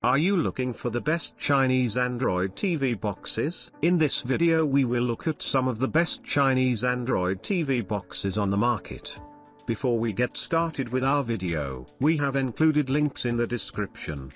Are you looking for the best Chinese Android TV boxes? In this video we will look at some of the best Chinese Android TV boxes on the market. Before we get started with our video, we have included links in the description.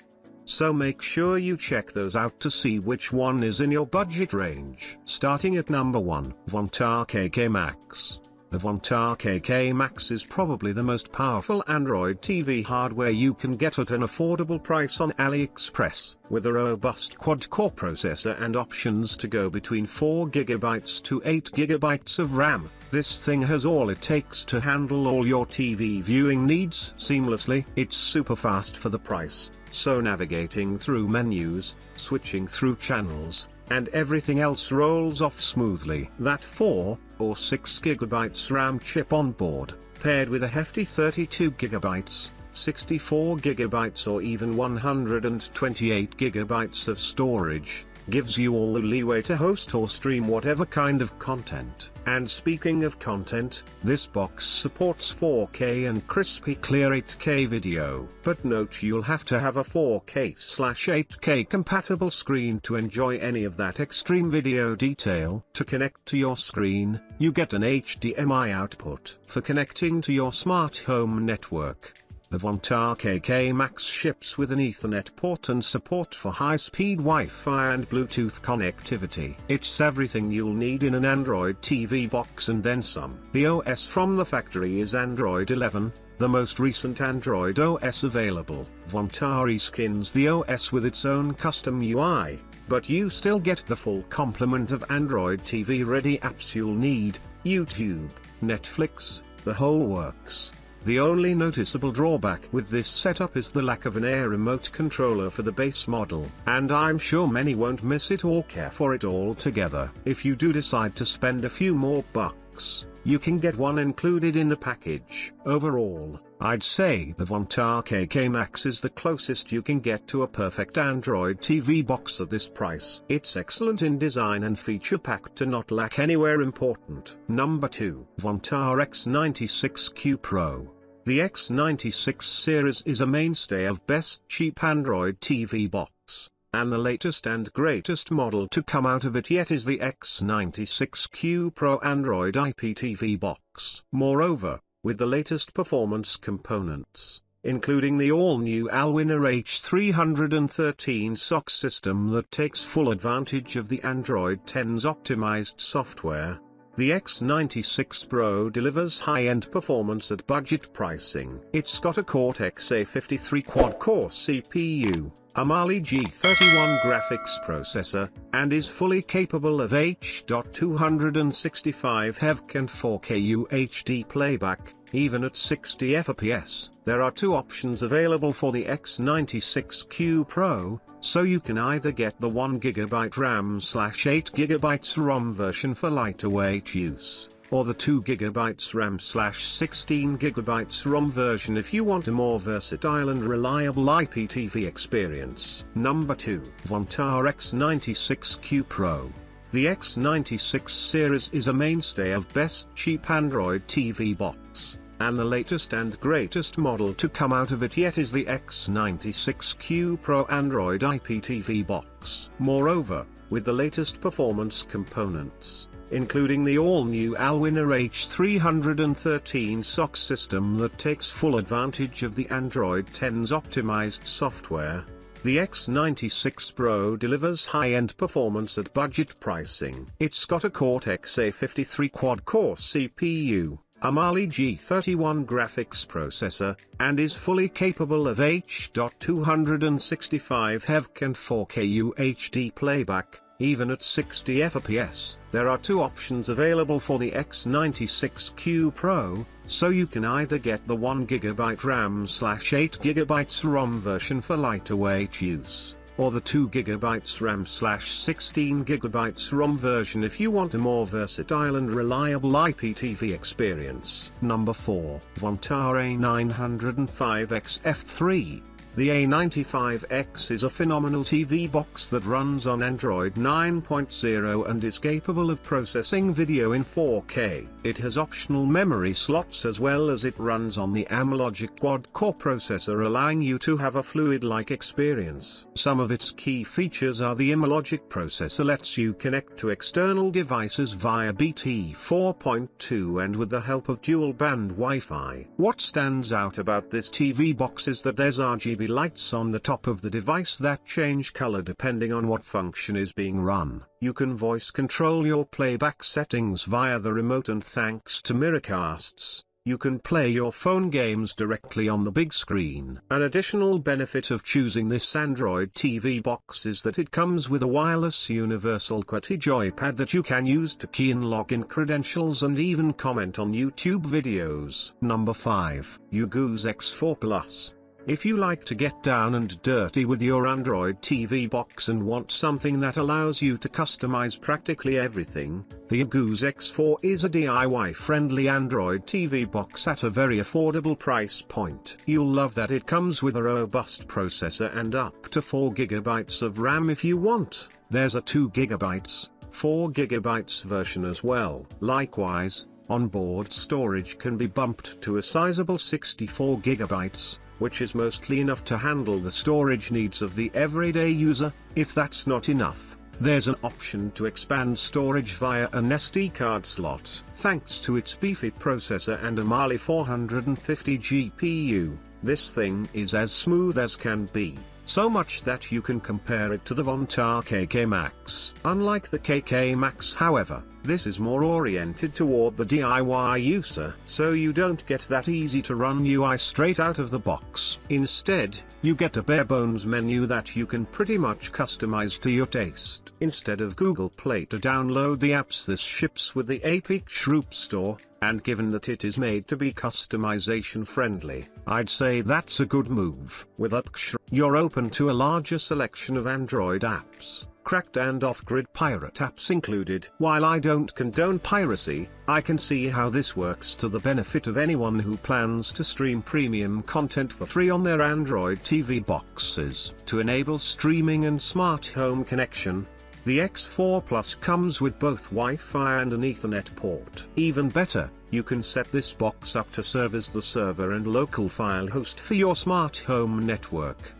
So make sure you check those out to see which one is in your budget range. Starting at number 1, Vontar KK Max. The Vontar KK Max is probably the most powerful Android TV hardware you can get at an affordable price on AliExpress. With a robust quad-core processor and options to go between 4GB to 8GB of RAM, this thing has all it takes to handle all your TV viewing needs seamlessly. It's super fast for the price, so navigating through menus, switching through channels, and everything else rolls off smoothly. That 4 or 6GB RAM chip on board, paired with a hefty 32GB, 64GB or even 128GB of storage, gives you all the leeway to host or stream whatever kind of content. And speaking of content, this box supports 4K and crispy clear 8K video. But note, you'll have to have a 4K/8K compatible screen to enjoy any of that extreme video detail. To connect to your screen, you get an HDMI output for connecting to your smart home network. The Vontar KK Max ships with an Ethernet port and support for high-speed Wi-Fi and Bluetooth connectivity. It's everything you'll need in an Android TV box and then some. The OS from the factory is Android 11, the most recent Android OS available. Vontar skins the OS with its own custom UI, but you still get the full complement of Android TV-ready apps you'll need: YouTube, Netflix, the whole works. The only noticeable drawback with this setup is the lack of an Air remote controller for the base model, and I'm sure many won't miss it or care for it altogether. If you do decide to spend a few more bucks, you can get one included in the package. Overall, I'd say the Vontar KK Max is the closest you can get to a perfect Android TV box at this price. It's excellent in design and feature-packed to not lack anywhere important. Number 2, Vontar X96Q Pro. The X96 series is a mainstay of best cheap Android TV box, and the latest and greatest model to come out of it yet is the X96Q Pro Android IPTV box. Moreover, with the latest performance components, including the all-new Allwinner H313 SoC system that takes full advantage of the Android 10's optimized software, the X96 Pro delivers high-end performance at budget pricing. It's got a Cortex-A53 quad-core CPU, a Mali G31 graphics processor, and is fully capable of H.265 HEVC and 4K UHD playback, even at 60 FPS. There are two options available for the X96Q Pro, so you can either get the 1GB RAM/8GB ROM version for lighter-weight use, or the 2GB RAM/16GB ROM version if you want a more versatile and reliable IPTV experience. Number 2, Vontar X96Q Pro. The X96 series is a mainstay of best cheap Android TV box, and the latest and greatest model to come out of it yet is the X96Q Pro Android IPTV box. Moreover, with the latest performance components, including the all-new Allwinner H313 SoC system that takes full advantage of the Android 10's optimized software, the X96 Pro delivers high-end performance at budget pricing. It's got a Cortex-A53 quad-core CPU, a Mali G31 graphics processor, and is fully capable of H.265 HEVC and 4K UHD playback, even at 60 FPS. There are two options available for the X96Q Pro, so you can either get the 1GB RAM/8GB ROM version for lighter-weight use, or the 2GB RAM/16GB ROM version if you want a more versatile and reliable IPTV experience. Number 4, Vontar A905X F3. The A95X is a phenomenal TV box that runs on Android 9.0 and is capable of processing video in 4K. It has optional memory slots as well as it runs on the AMLogic quad-core processor, allowing you to have a fluid-like experience. Some of its key features are the AMLogic processor lets you connect to external devices via BT 4.2 and with the help of dual-band Wi-Fi. What stands out about this TV box is that there's RGB lights on the top of the device that change color depending on what function is being run. You can voice control your playback settings via the remote, and thanks to Miracast's, you can play your phone games directly on the big screen. An additional benefit of choosing this Android TV box is that it comes with a wireless universal QWERTY joypad that you can use to key in login credentials and even comment on YouTube videos. Number 5. Ugoos X4 Plus. If you like to get down and dirty with your Android TV box and want something that allows you to customize practically everything, the Ugoos X4 is a DIY-friendly Android TV box at a very affordable price point. You'll love that it comes with a robust processor and up to 4 GB of RAM if you want. There's a 2 GB, 4 GB version as well. Likewise, onboard storage can be bumped to a sizable 64 GB, which is mostly enough to handle the storage needs of the everyday user. If that's not enough, there's an option to expand storage via an SD card slot. Thanks to its beefy processor and a Mali 450 GPU, this thing is as smooth as can be. So much that you can compare it to the Vontar KK Max. Unlike the KK Max, however, this is more oriented toward the DIY user, so you don't get that easy to run UI straight out of the box. Instead, you get a bare bones menu that you can pretty much customize to your taste. Instead of Google Play to download the apps, this ships with the AliExpress store, and given that it is made to be customization friendly, I'd say that's a good move. With AliExpress, you're open to a larger selection of Android apps, cracked and off-grid pirate apps included. While I don't condone piracy, I can see how this works to the benefit of anyone who plans to stream premium content for free on their Android TV boxes. To enable streaming and smart home connection, the X4 Plus comes with both Wi-Fi and an Ethernet port. Even better, you can set this box up to serve as the server and local file host for your smart home network.